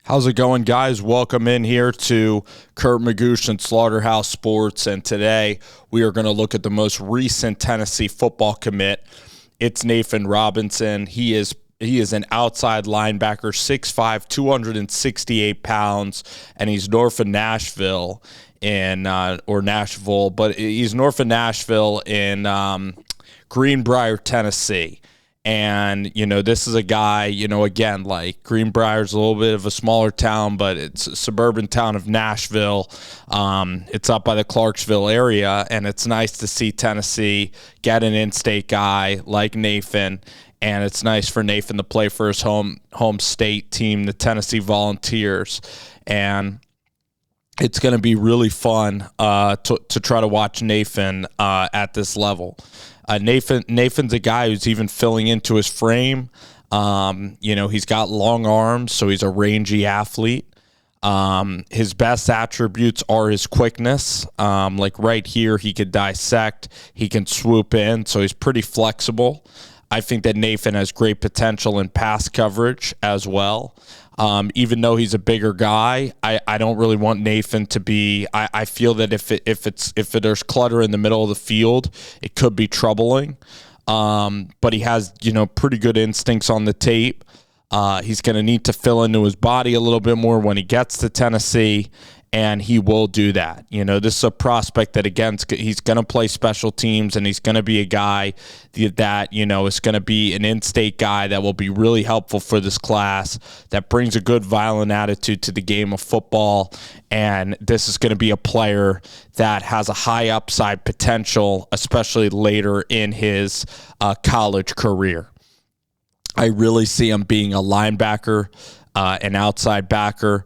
How's it going, guys? Welcome in here to Kurt Magoosh and Slaughterhouse Sports, and today we are going to look at the most recent Tennessee football commit. It's Nathan Robinson. He is an outside linebacker, 6'5", 268 pounds, and he's north of Nashville but he's north of Nashville in Greenbrier, Tennessee. And, this is a guy, again, like Greenbrier's a little bit of a smaller town, but it's a suburban town of Nashville. It's up by the Clarksville area, and it's nice to see Tennessee get an in-state guy like Nathan. And it's nice for Nathan to play for his home state team, the Tennessee Volunteers. And it's going to be really fun to try to watch Nathan at this level. Nathan's a guy who's even filling into his frame. He's got long arms, so he's a rangy athlete. His best attributes are his quickness. Like right here, he could dissect. He can swoop in, so he's pretty flexible. I think that Nathan has great potential in pass coverage as well. Even though he's a bigger guy, I don't really want Nathan to be. I feel that if there's clutter in the middle of the field, it could be troubling. But he has pretty good instincts on the tape. He's going to need to fill into his body a little bit more when he gets to Tennessee. And he will do that. This is a prospect that, again, he's going to play special teams, and he's going to be a guy that, is going to be an in-state guy that will be really helpful for this class, that brings a good, violent attitude to the game of football. And this is going to be a player that has a high upside potential, especially later in his college career. I really see him being a linebacker, an outside backer.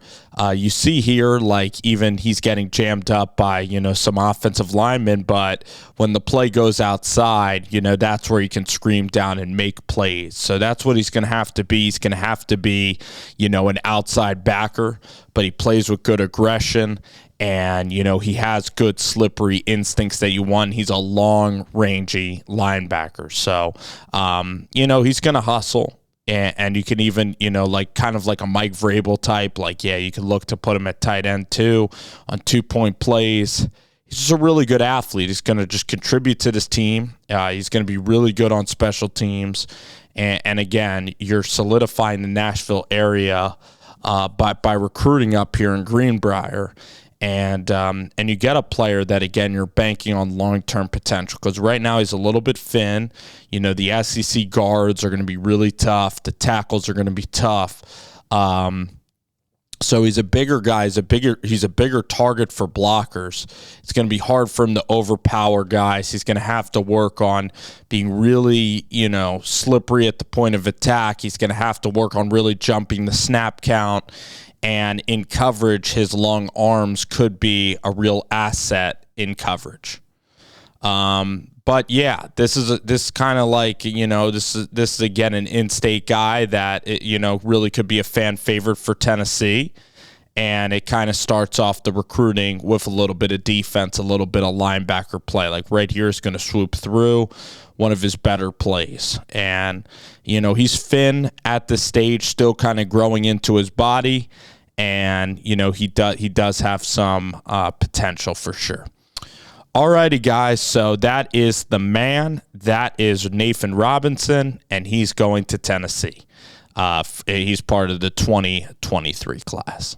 You see here, even he's getting jammed up by, some offensive linemen, but when the play goes outside, that's where he can scream down and make plays. So that's what he's going to have to be. He's going to have to be, an outside backer, but he plays with good aggression. And, he has good slippery instincts that you want. He's a long, rangy linebacker. So, he's going to hustle. And you can even, kind of like a Mike Vrabel type, you can look to put him at tight end too on 2-point plays. He's just a really good athlete. He's going to just contribute to this team. He's going to be really good on special teams. And again, you're solidifying the Nashville area by recruiting up here in Greenbrier. And you get a player that, again, you're banking on long-term potential, because right now he's a little bit thin. The SEC guards are going to be really tough. The tackles are going to be tough. So he's a bigger guy. He's a bigger target for blockers. It's going to be hard for him to overpower guys. He's going to have to work on being really, slippery at the point of attack. He's going to have to work on really jumping the snap count. And in coverage, his long arms could be a real asset in coverage. But yeah, this is again an in-state guy that really could be a fan favorite for Tennessee. And it kind of starts off the recruiting with a little bit of defense, a little bit of linebacker play. Like right here is going to swoop through, one of his better plays. And, he's thin at the stage, still kind of growing into his body. And, he does have some potential for sure. Alrighty, guys, so that is the man. That is Nathan Robinson, and he's going to Tennessee. He's part of the 2023 class.